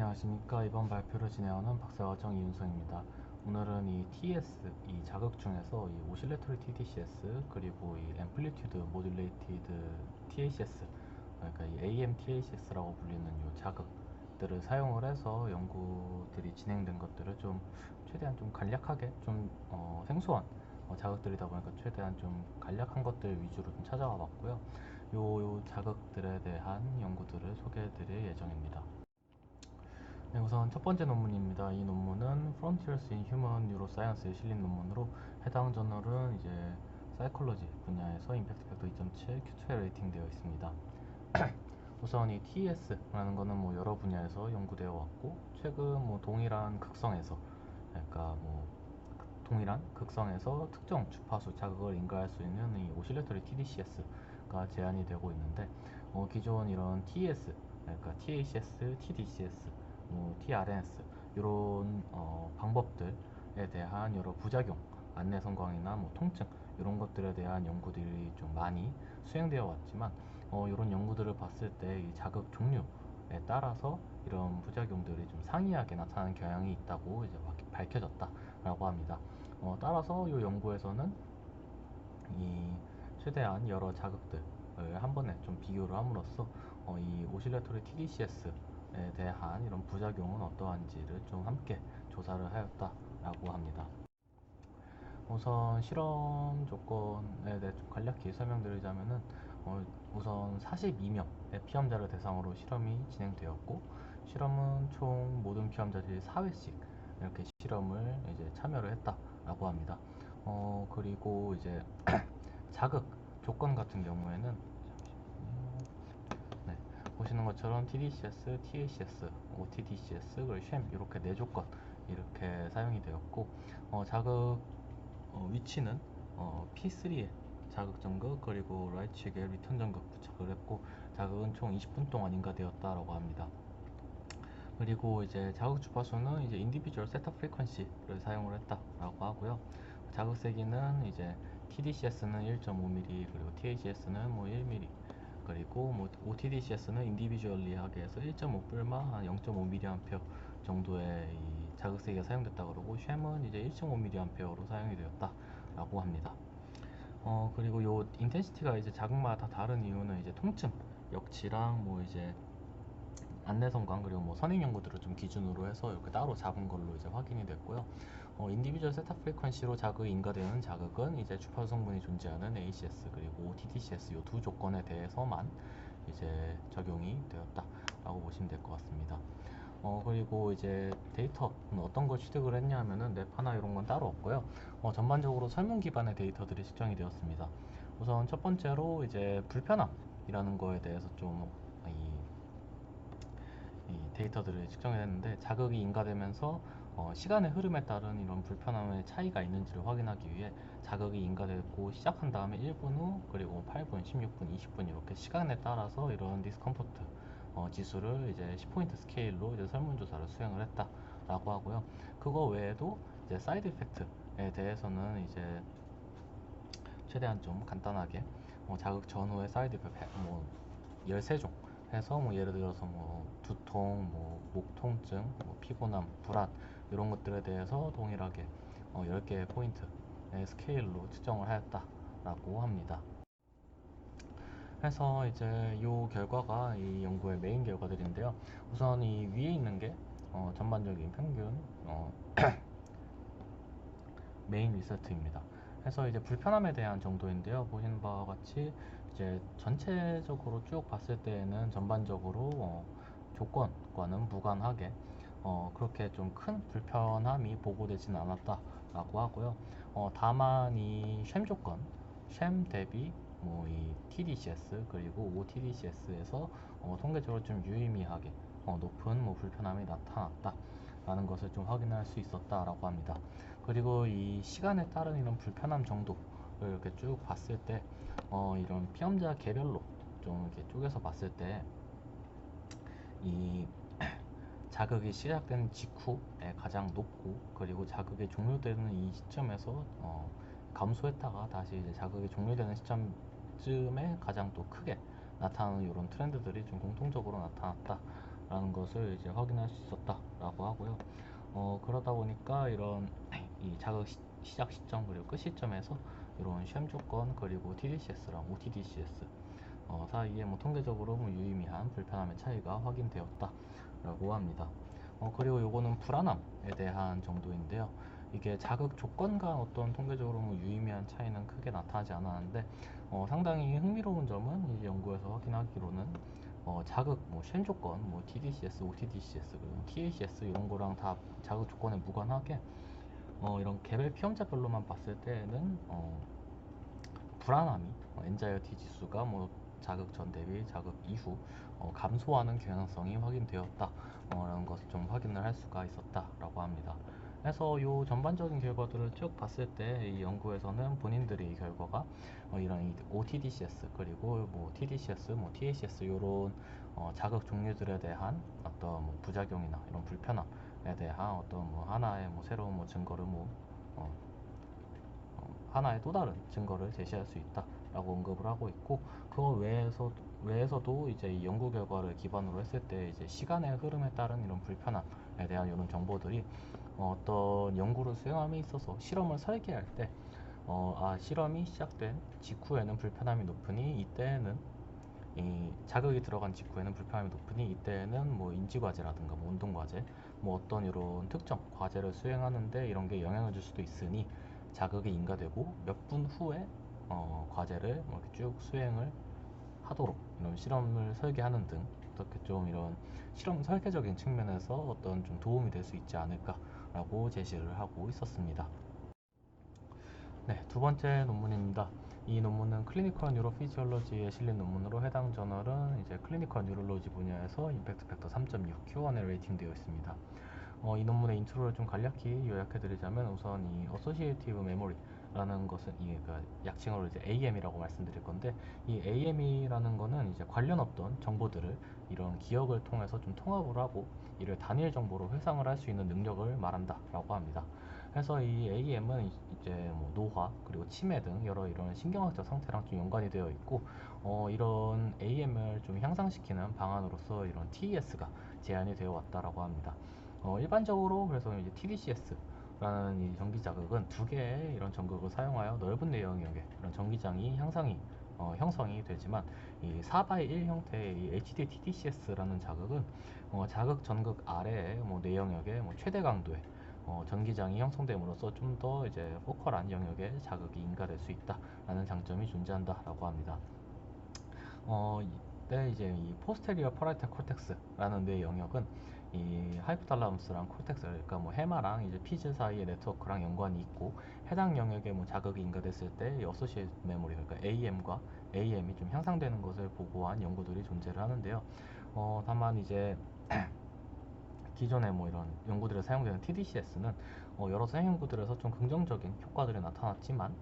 안녕하십니까. 이번 발표를 진행하는 박사과정 이윤성입니다. 오늘은 이 TS, 이 자극 중에서 이 오실레토리 TDCS 그리고 이 앰플리튜드 모듈레이티드 TACS, 그러니까 이 AM TACS라고 불리는 이 자극들을 사용을 해서 연구들이 진행된 것들을 좀 최대한 좀 간략하게 좀 생소한 자극들이다 보니까 최대한 좀 간략한 것들 위주로 좀 찾아와 봤고요. 요 자극들에 대한 연구들을 소개해 드릴 예정입니다. 네, 우선 첫 번째 논문입니다. 이 논문은 Frontiers in Human Neuroscience에 실린 논문으로 해당 저널은 이제 사이콜로지 분야에서 임팩트 팩터 2.7 Q2에 레이팅되어 있습니다. 우선 이 TES라는 거는 뭐 여러 분야에서 연구되어 왔고 최근 뭐 동일한 극성에서 그러니까 뭐 동일한 극성에서 특정 주파수 자극을 인가할 수 있는 이 오실레터리 TDCS가 제한이 되고 있는데 기존 이런 TES 그러니까 TACS, TDCS, 뭐 TRNS 이런 방법들에 대한 여러 부작용, 안내 성광이나 뭐 통증 이런 것들에 대한 연구들이 좀 많이 수행되어 왔지만 이런 연구들을 봤을 때 이 자극 종류에 따라서 이런 부작용들이 좀 상이하게 나타나는 경향이 있다고 이제 밝혀졌다라고 합니다. 따라서 이 연구에서는 이 최대한 여러 자극들을 한 번에 좀 비교를 함으로써 이 오실레토리 TDCS에 대한 이런 부작용은 어떠한지를 좀 함께 조사를 하였다라고 합니다. 우선 실험 조건에 대해 좀 간략히 설명드리자면은 우선 42명의 피험자를 대상으로 실험이 진행되었고 실험은 총 모든 피험자들이 4회씩 이렇게 실험을 이제 참여를 했다라고 합니다. 그리고 이제 자극 조건 같은 경우에는 네, 보시는 것처럼 TDCS, TACS, OTDCS, 그리고 SHAM 이렇게 네 조건 이렇게 사용이 되었고 자극 위치는 P3에 자극 전극 그리고 라이트 측에 리턴 전극 부착을 했고 자극은 총 20분 동안 인가되었다라고 합니다. 그리고 이제 자극 주파수는 이제 인디비주얼 세타 프리퀀시를 사용을 했다라고 하고요. 자극 세기는 이제 TDCS는 1.5mm 그리고 TACS는 뭐 1mm 그리고 뭐 OTDCS는 인디비주얼리하게 해서 1.5불마 한 0.5mA 정도의 이 자극 세기가 사용됐다 그러고 쉐은 이제 1.5mA로 사용이 되었다라고 합니다. 그리고 요 인텐시티가 이제 자극마다 다른 이유는 이제 통증 역치랑 뭐 이제 안내성광 그리고 뭐 선행 연구들을 좀 기준으로 해서 이렇게 따로 잡은 걸로 이제 확인이 됐고요. 인디비주얼 세타 프리퀀시로 자극이 인가되는 자극은 이제 주파수 성분이 존재하는 ACS 그리고 OTDCS 요 두 조건에 대해서만 이제 적용이 되었다라고 보시면 될 것 같습니다. 그리고 이제 데이터는 어떤 걸 취득을 했냐 하면은 랩하나 이런 건 따로 없고요. 전반적으로 설문 기반의 데이터들이 측정이 되었습니다. 우선 첫 번째로 이제 불편함이라는 거에 대해서 좀 이 데이터들을 측정했는데 자극이 인가되면서 시간의 흐름에 따른 이런 불편함의 차이가 있는지를 확인하기 위해 자극이 인가되고 시작한 다음에 1분 후 그리고 8분, 16분, 20분 이렇게 시간에 따라서 이런 디스컴포트 지수를 이제 10포인트 스케일로 이제 설문조사를 수행을 했다라고 하고요. 그거 외에도 이제 사이드 이펙트에 대해서는 이제 최대한 좀 간단하게 자극 전후의 사이드 이펙트 뭐 13종 해서 뭐 예를 들어서 뭐 두통, 뭐 목 통증, 뭐 피곤함, 불안 이런 것들에 대해서 동일하게 10개의 포인트의 스케일로 측정을 하였다라고 합니다. 해서 이제 이 결과가 이 연구의 메인 결과들인데요. 우선 이 위에 있는 게 전반적인 평균 메인 리서트입니다. 해서 이제 불편함에 대한 정도인데요. 보시는 바와 같이 이제 전체적으로 쭉 봤을 때에는 전반적으로 조건과는 무관하게 그렇게 좀 큰 불편함이 보고되지는 않았다라고 하고요. 다만 이 쉔 조건, 쉔 대비 뭐 이 TDCS 그리고 OTDCS에서 통계적으로 좀 유의미하게 높은 뭐 불편함이 나타났다라는 것을 좀 확인할 수 있었다라고 합니다. 그리고 이 시간에 따른 이런 불편함 정도를 이렇게 쭉 봤을 때 이런 피험자 개별로 좀 이렇게 쪼개서 봤을 때 이 자극이 시작된 직후에 가장 높고 그리고 자극이 종료되는 이 시점에서 감소했다가 다시 이제 자극이 종료되는 시점쯤에 가장 또 크게 나타나는 이런 트렌드들이 좀 공통적으로 나타났다라고 라는 것을 이제 확인할 수 있었다라고 하고요. 그러다 보니까 이런 이 자극 시작 시점 그리고 끝 시점에서 이런 시험 조건 그리고 TDCS랑 OTDCS 사이에 뭐 통계적으로 뭐 유의미한 불편함의 차이가 확인되었다라고 합니다. 그리고 요거는 불안함에 대한 정도인데요. 이게 자극 조건과 어떤 통계적으로 뭐 유의미한 차이는 크게 나타나지 않았는데 상당히 흥미로운 점은 이 연구에서 확인하기로는 자극 뭐 시험 조건 뭐 TDCS, OTDCS 그리고 TACS 이런 거랑 다 자극 조건에 무관하게 이런 개별 피험자별로만 봤을 때는 불안함이 엔자이어티 지수가 뭐 자극 전 대비 자극 이후 감소하는 경향성이 확인되었다 라는 것을 좀 확인을 할 수가 있었다라고 합니다. 그래서 이 전반적인 결과들을 쭉 봤을 때 이 연구에서는 본인들의 이 결과가 이런 이 OTDCS 그리고 뭐 TDCS, 뭐 TACS 이런 자극 종류들에 대한 어떤 뭐 부작용이나 이런 불편함에 대한 어떤 뭐 하나의 뭐 새로운 뭐 증거를 뭐 어, 하나의 또 다른 증거를 제시할 수 있다라고 언급을 하고 있고 그거 외에서도 이제 이 연구 결과를 기반으로 했을 때 이제 시간의 흐름에 따른 이런 불편함에 대한 이런 정보들이 어떤 연구를 수행함에 있어서 실험을 설계할 때 실험이 시작된 직후에는 불편함이 높으니 이때는 이 자극이 들어간 직후에는 불편함이 높으니 이때는 뭐 인지과제라든가 뭐 운동과제 뭐 어떤 이런 특정 과제를 수행하는데 이런 게 영향을 줄 수도 있으니 자극이 인가되고 몇 분 후에 과제를 뭐 이렇게 쭉 수행을 하도록 이런 실험을 설계하는 등 어떻게 좀 이런 실험 설계적인 측면에서 어떤 좀 도움이 될 수 있지 않을까라고 제시를 하고 있었습니다. 네, 두 번째 논문입니다. 이 논문은 클리니컬 뉴로피지올로지에 실린 논문으로 해당 저널은 이제 클리니컬 뉴럴로지 분야에서 임팩트 팩터 3.6 Q1에 레이팅되어 있습니다. 이 논문의 인트로를 좀 간략히 요약해드리자면 우선 이 어소시에이티브 메모리라는 것은 그 약칭으로 이제 AM이라고 말씀드릴 건데 이 AM이라는 거는 이제 관련 없던 정보들을 이런 기억을 통해서 좀 통합을 하고 이를 단일 정보로 회상을 할 수 있는 능력을 말한다라고 합니다. 그래서 이 AM은 이제 뭐 노화 그리고 치매 등 여러 이런 신경학적 상태랑 좀 연관이 되어 있고 이런 AM을 좀 향상시키는 방안으로서 이런 TES가 제안이 되어 왔다라고 합니다. 일반적으로 그래서 이제 TDCS라는 이 전기 자극은 두 개의 이런 전극을 사용하여 넓은 내역의 이런 전기장이 형성이 되지만 이 4x1 형태의 이 HD TDCS라는 자극은 자극 전극 아래의 뭐 내영역의 뭐 최대 강도의 전기장이 형성됨으로써 좀 더 이제 포컬한 영역에 자극이 인가될 수 있다라는 장점이 존재한다라고 합니다. 이때 이제 이 포스테리어 퍼라이탈 콜텍스라는 뇌 영역은 이 하이포탈라무스랑 콜텍스 그러니까 뭐 해마랑 이제 피즈 사이의 네트워크랑 연관이 있고 해당 영역에 뭐 자극이 인가됐을 때 이 어소시에이트 메모리 그러니까 AM과 AM이 좀 향상되는 것을 보고한 연구들이 존재를 하는데요. 다만 이제 기존의 뭐 이런 연구들에 사용되는 TDCS는 여러 사용 연구들에서 좀 긍정적인 효과들이 나타났지만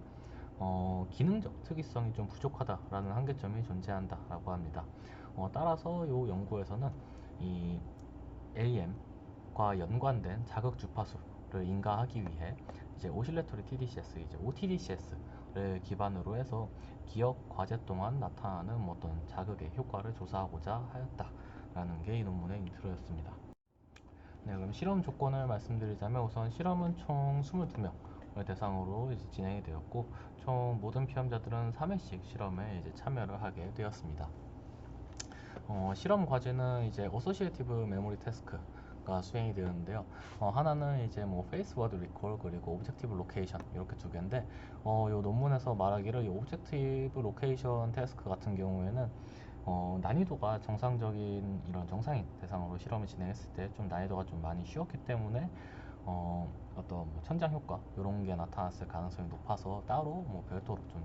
기능적 특이성이 좀 부족하다라는 한계점이 존재한다라고 합니다. 따라서 이 연구에서는 이 AM과 연관된 자극 주파수를 인가하기 위해 이제 오실레토리 TDCS, 이제 OTDCS를 기반으로 해서 기억 과제 동안 나타나는 뭐 어떤 자극의 효과를 조사하고자 하였다라는 게 이 논문의 인트로였습니다. 네, 그럼 실험 조건을 말씀드리자면 우선 실험은 총 22명을 대상으로 이제 진행이 되었고 총 모든 피험자들은 3회씩 실험에 이제 참여를 하게 되었습니다. 실험 과제는 이제 어소시에이티브 메모리 태스크가 수행이 되었는데요. 하나는 이제 뭐 페이스 워드 리콜 그리고 오브젝티브 로케이션 이렇게 두 개인데 이 논문에서 말하기를 이 오브젝티브 로케이션 태스크 같은 경우에는 난이도가 정상적인 이런 정상인 대상으로 실험을 진행했을 때 좀 난이도가 좀 많이 쉬웠기 때문에 어떤 뭐 천장 효과 이런 게 나타났을 가능성이 높아서 따로 뭐 별도로 좀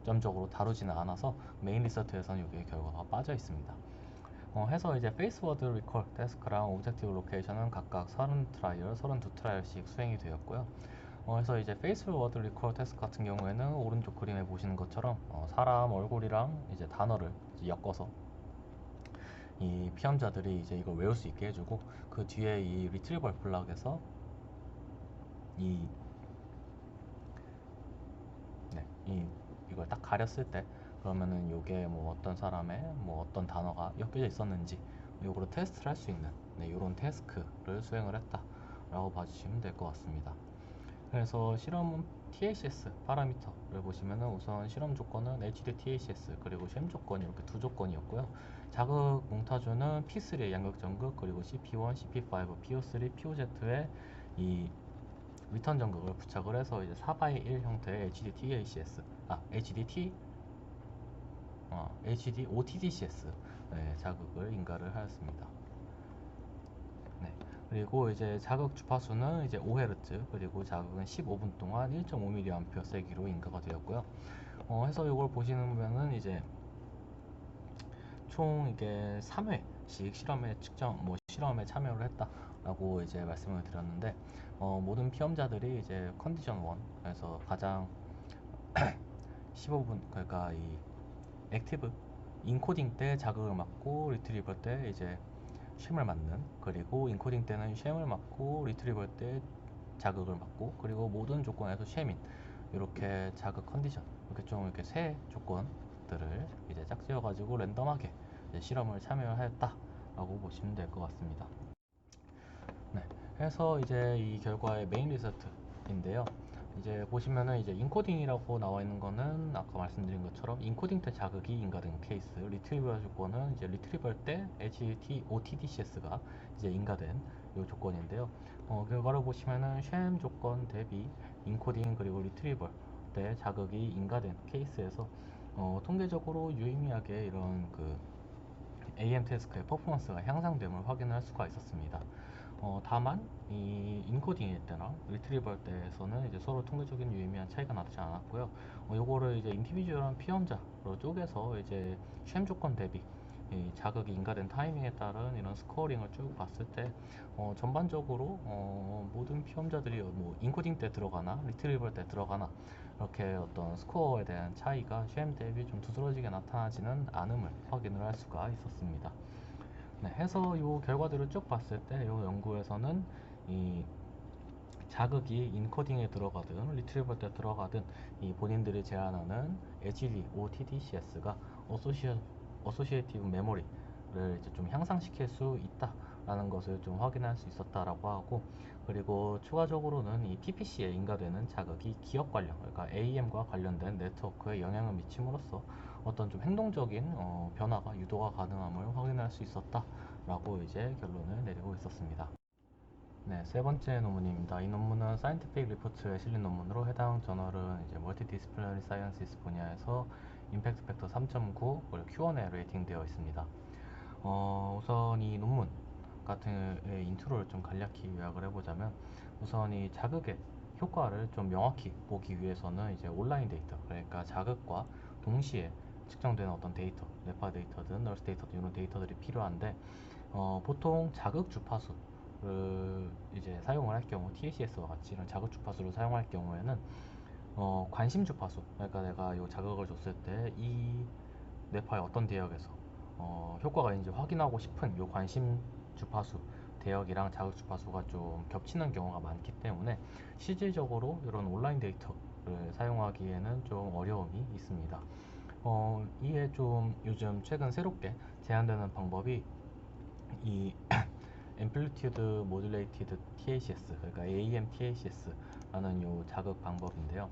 중점적으로 다루지는 않아서 메인 리서트에서는 이게 결과가 빠져 있습니다. 해서 이제 페이스워드 리콜 태스크랑 오브젝티브 로케이션은 각각 30트라이얼, 32트라이얼씩 수행이 되었고요. 그래서 이제 페이스워드 리콜 태스크 같은 경우에는 오른쪽 그림에 보시는 것처럼 사람 얼굴이랑 이제 단어를 이제 엮어서 이 피험자들이 이제 이걸 외울 수 있게 해주고 그 뒤에 이 리트리버 블락에서 이, 네, 이걸 딱 가렸을 때 그러면은 이게 뭐 어떤 사람의 뭐 어떤 단어가 엮여져 있었는지 요거를 테스트를 할 수 있는 이런 태스크를 수행을 했다라고 봐주시면 될 것 같습니다. 그래서 실험 THS 파라미터를 보시면은 우선 실험 조건은 HD THS 그리고 쉔 조건이 이렇게 두 조건이었고요. 자극 몽타주는 P3의 양극 전극 그리고 CP1, CP5, PO3, POZ의 이 리턴 전극을 부착을 해서 이제 4x1 형태의 HD THS, HD OTDCS 자극을 인가를 하였습니다. 네. 그리고 이제 자극 주파수는 이제 5Hz 그리고 자극은 15분 동안 1.5mA 세기로 인가가 되었고요. 해서 이걸 보시면은 이제 총 이게 3회씩 실험에 참여를 했다라고 이제 말씀을 드렸는데 모든 피험자들이 이제 컨디션 1에서 가장 15분 그러니까 이 액티브 인코딩 때 자극을 맞고 리트리버 때 이제 쉔을 맞는 그리고 인코딩 때는 쉔을 맞고 리트리버 때 자극을 맞고 그리고 모든 조건에서 쉐민 이렇게 자극 컨디션 이렇게 좀 이렇게 세 조건들을 이제 짝지어 가지고 랜덤하게 이제 실험을 참여하였다라고 보시면 될 것 같습니다. 네, 해서 이제 이 결과의 메인 리서트인데요. 이제 보시면은 이제 인코딩이라고 나와 있는 거는 아까 말씀드린 것처럼 인코딩 때 자극이 인가된 케이스, 리트리버 조건은 이제 리트리버 때 OTDCS가 이제 인가된 이 조건인데요. 결과를 보시면은 쉔 조건 대비 인코딩 그리고 리트리버 때 자극이 인가된 케이스에서 통계적으로 유의미하게 이런 그 AM 태스크의 퍼포먼스가 향상됨을 확인할 수가 있었습니다. 다만 이 인코딩일 때나 리트리버 때에서는 이제 서로 통계적인 유의미한 차이가 나지 않았고요. 요거를 이제 인디비주얼한 피험자로 쪼개서 이제 쉔 조건 대비 이 자극이 인가된 타이밍에 따른 이런 스코어링을 쭉 봤을 때 전반적으로 모든 피험자들이 뭐 인코딩 때 들어가나 리트리버 때 들어가나 이렇게 어떤 스코어에 대한 차이가 쉔 대비 좀 두드러지게 나타나지는 않음을 확인을 할 수가 있었습니다. 네, 해서 이 결과들을 쭉 봤을 때 이 연구에서는 이 자극이 인코딩에 들어가든 리트리버 때 들어가든 이 본인들이 제안하는 HD, OTDCS가 어소시에이티브 메모리를 이제 좀 향상시킬 수 있다라는 것을 좀 확인할 수 있었다라고 하고 그리고 추가적으로는 이 PPC에 인가되는 자극이 기억 관련 그러니까 AM과 관련된 네트워크에 영향을 미침으로써 어떤 좀 행동적인 변화가 유도가 가능함을 확인할 수 있었다라고 이제 결론을 내리고 있었습니다. 네, 세 번째 논문입니다. 이 논문은 사이언티픽 리포트에 실린 논문으로 해당 저널은 이제 멀티디스플리너리 사이언시스 분야에서 임팩트 팩터 3.9 그리고 Q&A 레이팅되어 있습니다. 우선 이 논문 같은 인트로를 좀 간략히 요약을 해보자면 우선 이 자극의 효과를 좀 명확히 보기 위해서는 이제 온라인 데이터 그러니까 자극과 동시에 측정되는 어떤 데이터, 뇌파 데이터든 널스 데이터든 이런 데이터들이 필요한데 보통 자극 주파수를 이제 사용을 할 경우 TACS와 같이 이런 자극 주파수를 사용할 경우에는 관심 주파수 그러니까 내가 이 자극을 줬을 때 이 뇌파의 어떤 대역에서 효과가 있는지 확인하고 싶은 이 관심 주파수 대역이랑 자극 주파수가 좀 겹치는 경우가 많기 때문에 실질적으로 이런 온라인 데이터를 사용하기에는 좀 어려움이 있습니다. 이에 좀 요즘 최근 새롭게 제안되는 방법이 이 Amplitude Modulated THS 그러니까 AM THS라는 요 자극 방법인데요.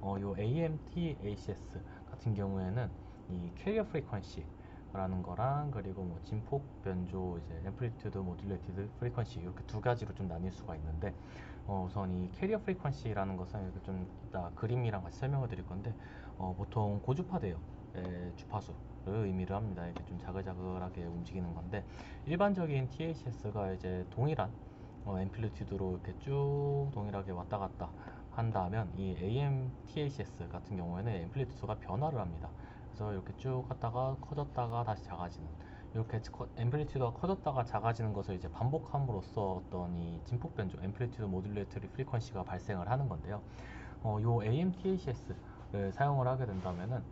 요 AM THS 같은 경우에는 이 캐리어 프리퀀시라는 거랑 그리고 뭐 진폭 변조 이제 Amplitude Modulated Frequency 이렇게 두 가지로 좀 나뉠 수가 있는데 우선 이 캐리어 프리퀀시라는 것은 이렇게 좀 이따 그림이랑 같이 설명을 드릴 건데 보통 고주파대역 주파수를 의미를 합니다. 이렇게 좀 자글자글하게 움직이는 건데 일반적인 THS가 이제 동일한 앰플리튜드로 이렇게 쭉 동일하게 왔다 갔다 한다면 이 AM THS 같은 경우에는 앰플리튜드가 변화를 합니다. 그래서 이렇게 쭉 갔다가 커졌다가 다시 작아지는 이렇게 앰플리튜드가 커졌다가 작아지는 것을 이제 반복함으로써 어떤 이 진폭 변조 앰플리튜드 모듈레이터리 프리퀀시가 발생을 하는 건데요. 요 AM THS를 사용을 하게 된다면은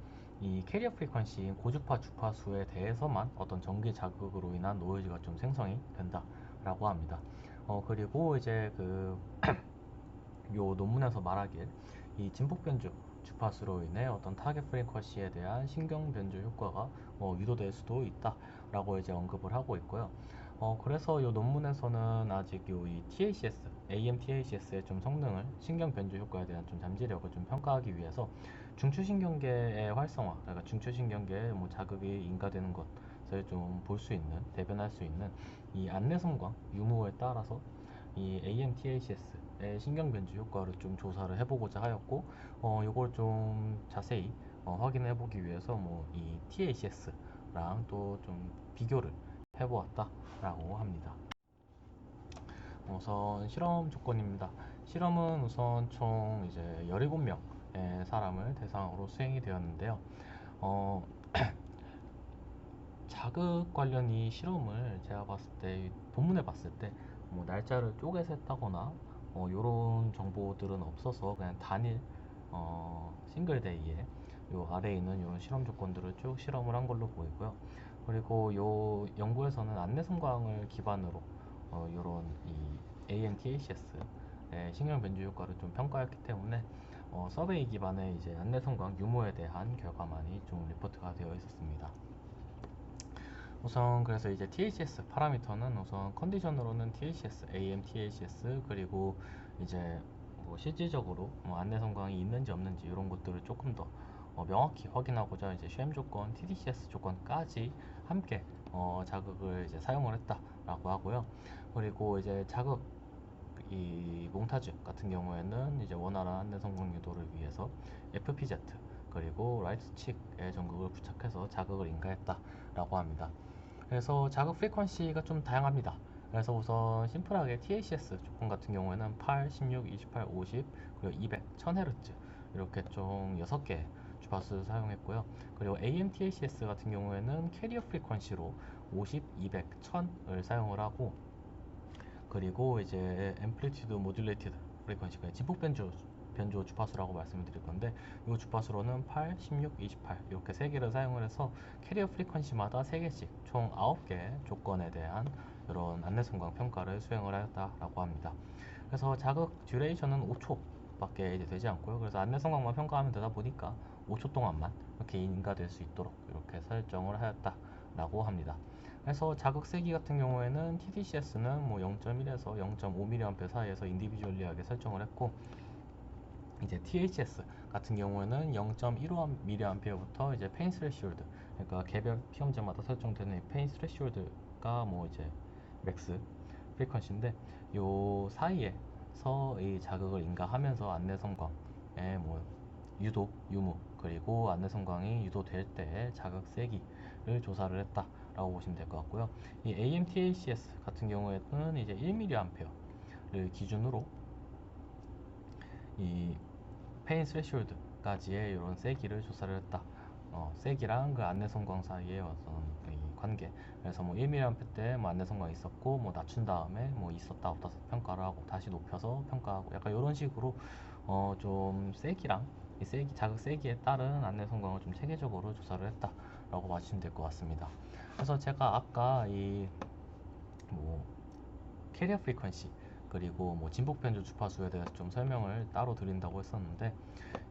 이 캐리어 프리퀀시인 고주파 주파수에 대해서만 어떤 전기 자극으로 인한 노이즈가 좀 생성이 된다라고 합니다. 그리고 이제 그 요 논문에서 말하길 이 진폭 변조 주파수로 인해 어떤 타겟 프리퀀시에 대한 신경 변조 효과가 유도될 수도 있다 라고 이제 언급을 하고 있고요. 그래서 이 논문에서는 아직 이 TACS, AM-TACS의 좀 성능을 신경 변조 효과에 대한 좀 잠재력을 좀 평가하기 위해서 중추신경계의 활성화, 그러니까 중추신경계에 뭐 자극이 인가되는 것을 좀 볼 수 있는, 대변할 수 있는 이 안내성광 유무에 따라서 이 AM-TACS의 신경 변조 효과를 좀 조사를 해보고자 하였고, 이걸 좀 자세히 확인해 보기 위해서 뭐 이 TACS랑 또 좀 비교를 해보았다라고 합니다. 우선 실험 조건입니다. 실험은 우선 총 이제 17명의 사람을 대상으로 수행이 되었는데요. 어, 자극 관련 이 실험을 제가 봤을 때, 본문에 봤을 때, 뭐 날짜를 쪼개서 했다거나, 요런 정보들은 없어서 그냥 단일, 싱글데이에 요 아래에 있는 이런 실험 조건들을 쭉 실험을 한 걸로 보이고요. 그리고 요 연구에서는 안내성광을 기반으로, 요런 이 AMTACS의 신경 변조 효과를 좀 평가했기 때문에, 서베이 기반의 이제 안내성광 유무에 대한 결과만이 좀 리포트가 되어 있었습니다. 우선 그래서 이제 THS 파라미터는 우선 컨디션으로는 THS, AM, THS 그리고 이제 뭐 실질적으로 뭐 안내성광이 있는지 없는지 이런 것들을 조금 더 명확히 확인하고자 이제 시험 조건, TDCS 조건까지 함께 자극을 이제 사용을 했다라고 하고요. 그리고 이제 자극 이 몽타주 같은 경우에는 이제 원활한 안내성광 유도를 위해서 FPZ 그리고 라이트 칙의 전극을 부착해서 자극을 인가했다라고 합니다. 그래서 자극 프리퀀시가 좀 다양합니다. 그래서 우선 심플하게 TACS 조건 같은 경우에는 8, 16, 28, 50, 그리고 200, 1000Hz 이렇게 총 6개 주파수를 사용했고요. 그리고 AM-TACS 같은 경우에는 캐리어 프리퀀시로 50, 200, 1000을 사용을 하고, 그리고 이제 앰플리튜드 모듈레이티드 프리퀀시가 진폭 변조 주파수라고 말씀을 드릴 건데, 이 주파수로는 8, 16, 28 이렇게 3개를 사용을 해서 캐리어 프리퀀시마다 3개씩 총 9개 조건에 대한 이런 안내성광 평가를 수행을 하였다라고 합니다. 그래서 자극 듀레이션은 5초밖에 이제 되지 않고요. 그래서 안내성광만 평가하면 되다 보니까 5초 동안만 이렇게 인가될 수 있도록 이렇게 설정을 하였다라고 합니다. 그래서 자극 세기 같은 경우에는 TDCS는 뭐 0.1에서 0.5mA 사이에서 인디비주얼리하게 설정을 했고, 이제 THS 같은 경우에는 0.15mA부터 이제 페인 스레시홀드, 그러니까 개별 피험제마다 설정되는 페인 스레시홀드가 뭐 이제 맥스 프리퀀시인데, 요 사이에서 이 자극을 인가하면서 안내성광의 뭐 유도, 유무, 그리고 안내성광이 유도될 때 자극 세기를 조사를 했다라고 보시면 될 것 같고요. 이 AMTACS 같은 경우에는 이제 1mA를 기준으로 이 페인 스레시홀드까지의 이런 세기를 조사를 했다. 세기랑 그 안내성광 사이의 어떤 이 관계. 그래서 뭐 1mA 때뭐 안내성광이 있었고, 뭐 낮춘 다음에 뭐 있었다 없다 평가를 하고 다시 높여서 평가하고, 약간 이런 식으로 좀 세기랑 이 세기, 자극 세기에 따른 안내성광을 좀 체계적으로 조사를 했다라고 봐주시면 될 것 같습니다. 그래서 제가 아까 이 뭐 캐리어 프리퀀시 그리고 뭐 진폭 변조 주파수에 대해서 좀 설명을 따로 드린다고 했었는데,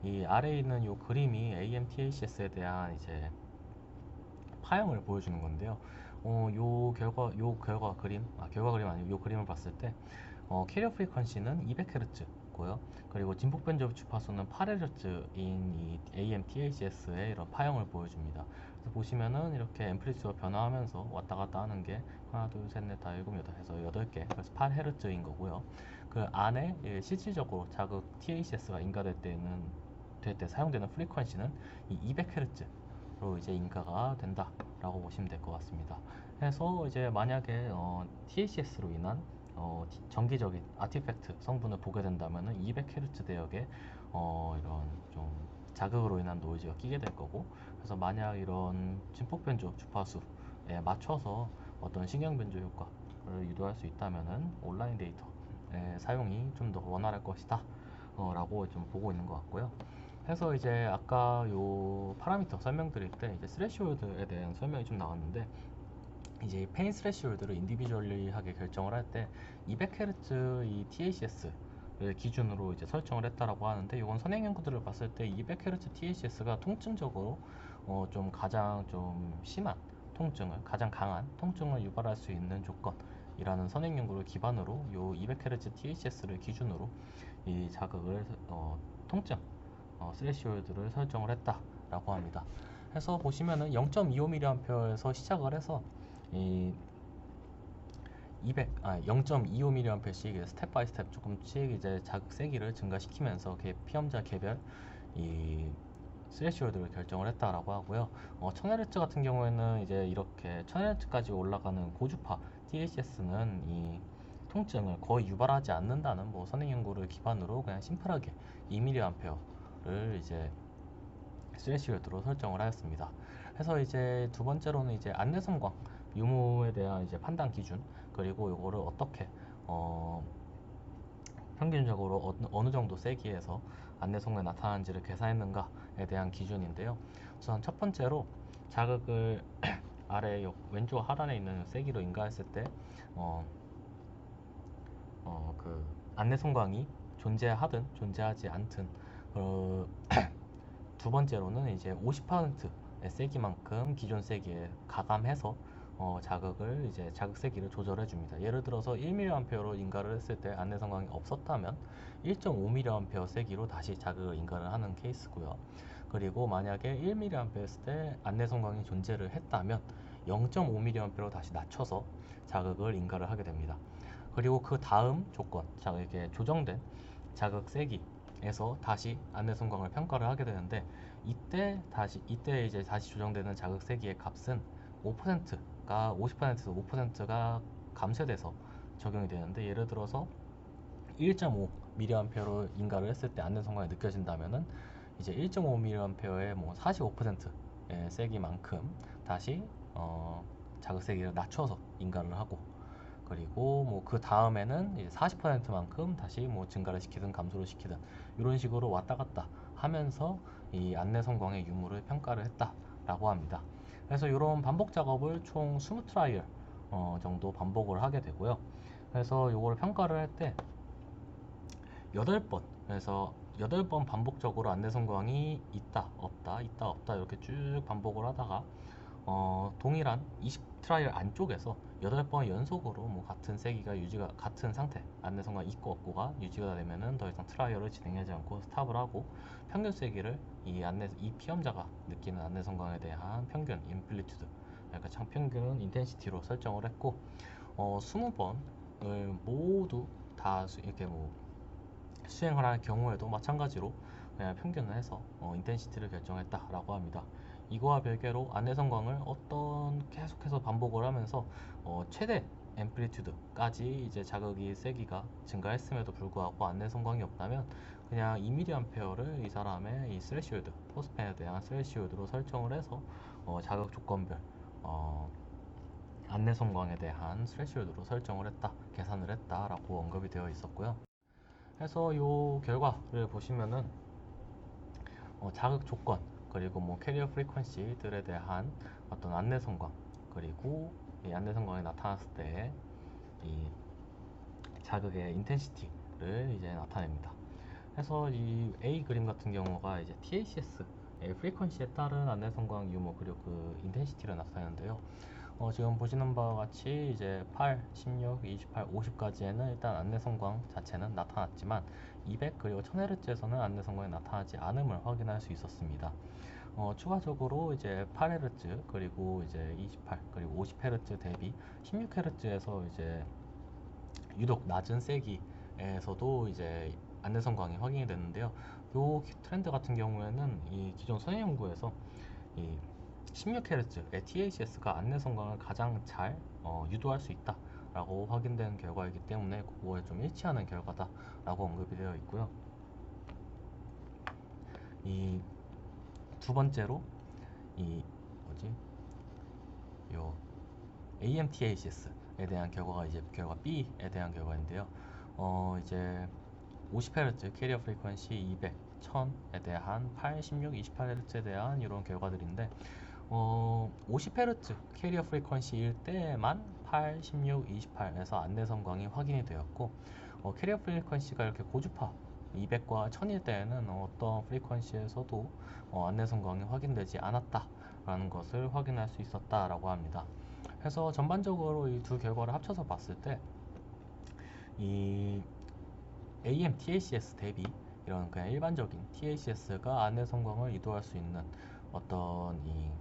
이 아래에 있는 이 그림이 AMTACS에 대한 이제 파형을 보여주는 건데요. 요 결과 그림, 결과 그림 아니고 요 그림을 봤을 때, 캐리어 프리퀀시는 200Hz고요. 그리고 진폭 변조 주파수는 8Hz인 이 AM-THS의 이런 파형을 보여줍니다. 그래서 보시면은 이렇게 앰플리튜드가 변화하면서 왔다 갔다 하는 게 하나, 둘, 셋, 넷, 다, 일곱, 여덟 해서 8개. 그래서 8Hz인 거고요. 그 안에 실질적으로 자극 THS가 인가될 때는 될 때 사용되는 프리퀀시는 이 200Hz로 이제 인가가 된다라고 보시면 될 것 같습니다. 해서 이제 만약에 THS로 인한 정기적인 아티팩트 성분을 보게 된다면은 200Hz 대역에 이런 좀 자극으로 인한 노이즈가 끼게 될 거고, 그래서 만약 이런 진폭 변조 주파수에 맞춰서 어떤 신경 변조 효과를 유도할 수 있다면은 온라인 데이터의 사용이 좀 더 원활할 것이다 라고 좀 보고 있는 것 같고요. 해서 이제 아까 요 파라미터 설명드릴 때 이제 스레시홀드에 대한 설명이 좀 나왔는데, 이제 페인 스레시홀드를 인디비주얼리하게 결정을 할 때 200Hz 이 THS를 기준으로 이제 설정을 했다라고 하는데, 이건 선행 연구들을 봤을 때 200Hz THS가 통증적으로 좀 가장 좀 심한 통증을 가장 강한 통증을 유발할 수 있는 조건이라는 선행 연구를 기반으로 요 200Hz THS를 기준으로 이 자극을 통증 스레시홀드를 설정을 했다라고 합니다. 해서 보시면은 0.25mA에서 시작을 해서 이 0.25mA씩 스텝 바이 스텝 조금씩 이제 자극 세기를 증가시키면서 피험자 개별 이 스레시홀드를 결정을 했다라고 하고요. 1000Hz 같은 경우에는 이제 이렇게 1000Hz까지 올라가는 고주파 THS는 이 통증을 거의 유발하지 않는다는 선행 연구를 기반으로 그냥 심플하게 2mA를 이제 스레시홀드로 설정을 하였습니다. 그래서 이제 두 번째로는 이제 안내성광 유무에 대한 이제 판단 기준, 그리고 요거를 어떻게 평균적으로 어느 정도 세기에서 안내성광이 나타나는지를 계산했는가에 대한 기준인데요. 우선 첫 번째로 자극을 아래 왼쪽 하단에 있는 세기로 인가했을 때 그 안내성광이 존재하든 존재하지 않든 두 번째로는 이제 50%의 세기만큼 기존 세기에 가감해서 자극을 이제 자극 세기를 조절해 줍니다. 예를 들어서 1mA로 인가를 했을 때 안내 성광이 없었다면 1.5mA 세기로 다시 자극을 인가를 하는 케이스고요. 그리고 만약에 1mA 했을 때 안내 성광이 존재를 했다면 0.5mA로 다시 낮춰서 자극을 인가를 하게 됩니다. 그리고 그 다음 조건, 이렇게 조정된 자극 세기에서 다시 안내 성광을 평가를 하게 되는데, 이때 이제 다시 조정되는 자극 세기의 값은 5%가 50%에서 5%가 감쇄돼서 적용이 되는데, 예를 들어서 1.5mA로 인가를 했을 때 안내 성광이 느껴진다면은 이제 1.5mA의 45%의 세기만큼 다시 자극 세기를 낮춰서 인가를 하고, 그리고 그 다음에는 이제 40%만큼 다시 증가를 시키든 감소를 시키든 이런 식으로 왔다 갔다 하면서 이 안내 성광의 유무를 평가를 했다라고 합니다. 그래서 이런 반복 작업을 총 20트라이얼 정도 반복을 하게 되고요. 그래서 이걸 평가를 할 때 8번, 그래서 8번 반복적으로 안내 성광이 있다 없다 있다 없다 이렇게 쭉 반복을 하다가 동일한 20트라이얼 안쪽에서 8번 연속으로 같은 세기가 같은 상태, 안내 성광 있고 없고가 유지가 되면은 더 이상 트라이얼을 진행하지 않고 스탑을 하고, 평균 세기를 이 피험자가 느끼는 안내 성광에 대한 평균 인플리튜드, 그러니까 평균 인텐시티로 설정을 했고, 20번을 모두 다 이렇게 수행을 할 경우에도 마찬가지로 그냥 평균을 해서 인텐시티를 결정했다라고 합니다. 이거와 별개로 안내 성광을 계속해서 반복을 하면서 최대 앰플리튜드까지 이제 자극이 세기가 증가했음에도 불구하고 안내 성광이 없다면 그냥 2mA를 이 사람의 이 스레시홀드, 포스펜에 대한 스레시홀드로 설정을 해서 자극 조건별 안내 성광에 대한 스레시홀드로 설정을 했다, 계산을 했다라고 언급이 되어 있었고요. 해서 이 결과를 보시면은 자극 조건, 그리고 캐리어 프리퀀시들에 대한 어떤 안내 성광, 그리고 이 안내 성광이 나타났을 때 이 자극의 인텐시티를 이제 나타냅니다. 그래서 이 A 그림 같은 경우가 이제 THS 프리퀀시에 따른 안내 성광 유무, 그리고 그 인텐시티를 나타내는데요. 지금 보시는 바와 같이 이제 8, 16, 28, 50까지에는 일단 안내 성광 자체는 나타났지만 200 그리고 1000Hz에서는 안내 성광이 나타나지 않음을 확인할 수 있었습니다. 추가적으로 이제 8Hz 그리고 이제 28 그리고 50Hz 대비 16Hz에서 이제 유독 낮은 세기에서도 이제 안내 성광이 확인이 됐는데요. 요 트렌드 같은 경우에는 이 기존 선행 연구에서 이 16Hz의 THS가 안내 성광을 가장 잘 유도할 수 있다라고 확인된 결과이기 때문에 그거에 좀 일치하는 결과다라고 언급이 되어 있고요. 이 두 번째로 이 요 AMTHS에 대한 결과가 이제 결과 B에 대한 결과인데요. 이제 50Hz 캐리어 프리퀀시 200, 1000에 대한 8, 16, 28Hz에 대한 이런 결과들인데 50Hz 캐리어 프리퀀시일 때만 8, 16, 28에서 안내 성광이 확인이 되었고, 캐리어 프리퀀시가 이렇게 고주파 200과 1000일 때에는 어떤 프리퀀시에서도 안내 성광이 확인되지 않았다 라는 것을 확인할 수 있었다라고 합니다. 그래서 전반적으로 이 두 결과를 합쳐서 봤을 때 이 AM TACS 대비 이런 그냥 일반적인 TACS가 안내 성광을 유도할 수 있는 어떤 이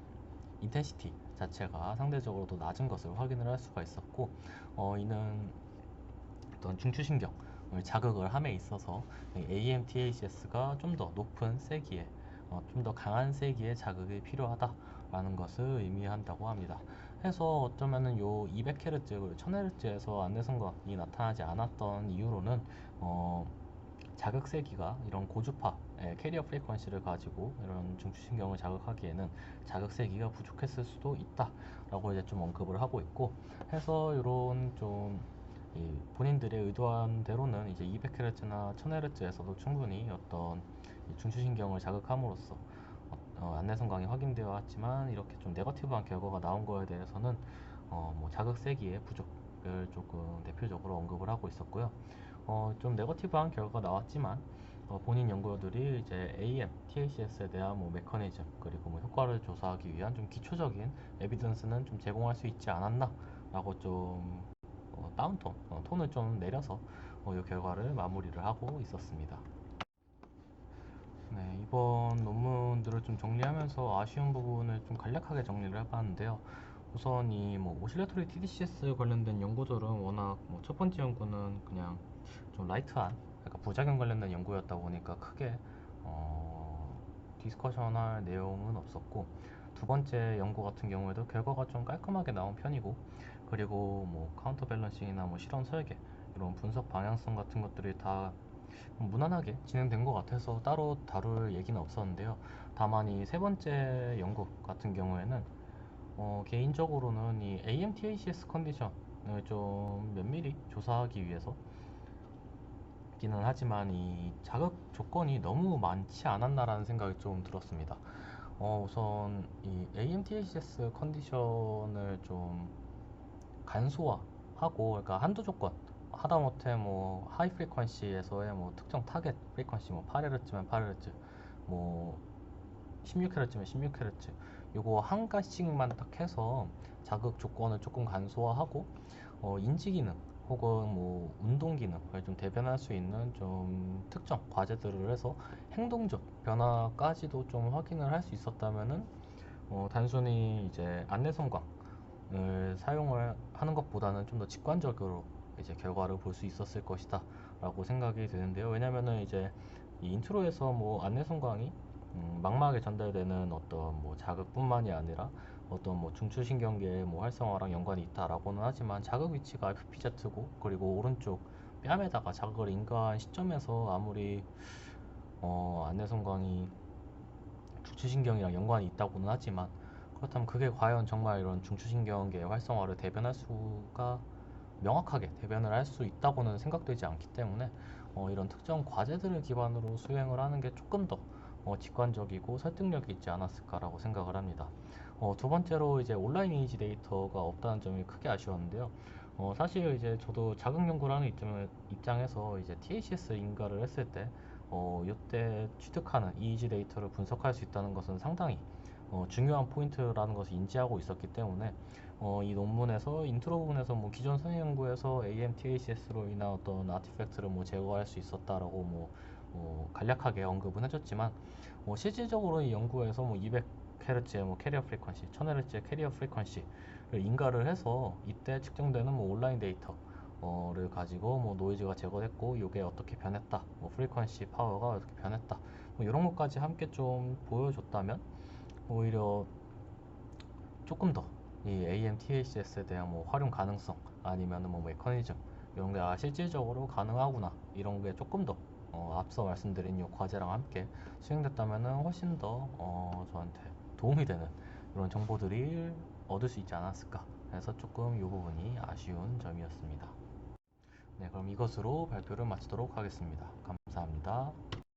인텐시티 자체가 상대적으로 더 낮은 것을 확인을 할 수가 있었고, 이는 어떤 중추신경을 자극을 함에 있어서 AMTACS가 좀 더 높은 세기에, 좀 더 강한 세기의 자극이 필요하다라는 것을 의미한다고 합니다. 해서 어쩌면은 요 200Hz 그리고 1000Hz에서 안내 성광이 나타나지 않았던 이유로는 자극 세기가 이런 고주파의 캐리어 프리퀀시를 가지고 이런 중추신경을 자극하기에는 자극 세기가 부족했을 수도 있다라고 이제 좀 언급을 하고 있고, 해서 이런 좀 본인들의 의도한 대로는 이제 200Hz나 1000Hz에서도 충분히 어떤 중추신경을 자극함으로써 안내 성광이 확인되어 왔지만 이렇게 좀 네거티브한 결과가 나온 거에 대해서는 뭐 자극 세기의 부족을 조금 대표적으로 언급을 하고 있었고요. 좀 네거티브한 결과가 나왔지만 본인 연구들이 이제 AM, TACS에 대한 뭐 메커니즘 그리고 뭐 효과를 조사하기 위한 좀 기초적인 에비던스는 좀 제공할 수 있지 않았나 라고 좀 다운톤, 톤을 좀 내려서 이 결과를 마무리를 하고 있었습니다. 네, 이번 논문들을 좀 정리하면서 아쉬운 부분을 좀 간략하게 정리를 해봤는데요. 우선 이 뭐 오실레토리 TDCS 관련된 연구들은 워낙 뭐 첫 번째 연구는 그냥 좀 라이트한 약간 부작용 관련된 연구였다 보니까 크게 디스커션할 내용은 없었고, 두 번째 연구 같은 경우에도 결과가 좀 깔끔하게 나온 편이고, 그리고 뭐 카운터 밸런싱이나 뭐 실험 설계 이런 분석 방향성 같은 것들이 다 무난하게 진행된 것 같아서 따로 다룰 얘기는 없었는데요. 다만 이 세 번째 연구 같은 경우에는 개인적으로는 이 AMTACS 컨디션을 좀 면밀히 조사하기 위해서 기는 하지만 이 자극 조건이 너무 많지 않았나라는 생각이 좀 들었습니다. 우선 이 AMTACS 컨디션을 좀 간소화하고, 그러니까 한두 조건 하다못해 뭐 하이 프리퀀시에서의 뭐 특정 타겟 프리퀀시 뭐 8Hz면 8Hz, 뭐 16Hz면 16Hz, 요거 한 가지씩만 딱 해서 자극 조건을 조금 간소화하고 인지 기능 혹은 뭐 운동 기능을 좀 대변할 수 있는 좀 특정 과제들을 해서 행동적 변화까지도 좀 확인을 할 수 있었다면은 단순히 이제 안내 성광을 사용을 하는 것보다는 좀 더 직관적으로 이제 결과를 볼 수 있었을 것이다 라고 생각이 드는데요. 왜냐면은 이제 이 인트로에서 뭐 안내 성광이 망막에 전달되는 어떤 뭐 자극뿐만이 아니라 어떤 뭐 중추신경계의 뭐 활성화랑 연관이 있다라고는 하지만 자극 위치가 FPZ고 그리고 오른쪽 뺨에다가 자극을 인가한 시점에서 아무리 안내성광이 중추신경이랑 연관이 있다고는 하지만, 그렇다면 그게 과연 정말 이런 중추신경계의 활성화를 대변할 수가 명확하게 대변을 할 수 있다고는 생각되지 않기 때문에 이런 특정 과제들을 기반으로 수행을 하는 게 조금 더 직관적이고 설득력이 있지 않았을까라고 생각을 합니다. 두 번째로 이제 온라인 이미지 데이터가 없다는 점이 크게 아쉬웠는데요. 사실 이제 저도 자극 연구를 하는 입장에서 이제 TACS 인가를 했을 때 이때 취득하는 이미지 데이터를 분석할 수 있다는 것은 상당히 중요한 포인트라는 것을 인지하고 있었기 때문에 이 논문에서 인트로 부분에서 뭐 기존 선행 연구에서 AMTACS로 인한 어떤 아티팩트를 뭐 제거할 수 있었다라고 간략하게 언급은 해줬지만 실질적으로 이 연구에서 뭐 200Hz의 뭐 캐리어 프리퀀시, 1000Hz의 캐리어 프리퀀시를 인가를 해서 이때 측정되는 뭐 온라인 데이터를 가지고 뭐 노이즈가 제거됐고 이게 어떻게 변했다, 뭐 프리퀀시 파워가 어떻게 변했다, 뭐 이런 것까지 함께 좀 보여줬다면 오히려 조금 더 이 AMTACS에 대한 뭐 활용 가능성 아니면 뭐 메커니즘 이런 게 실질적으로 가능하구나 이런 게 조금 더 앞서 말씀드린 이 과제랑 함께 수행됐다면 훨씬 더 저한테 도움이 되는 이런 정보들이 얻을 수 있지 않았을까 해서 조금 이 부분이 아쉬운 점이었습니다. 네, 그럼 이것으로 발표를 마치도록 하겠습니다. 감사합니다.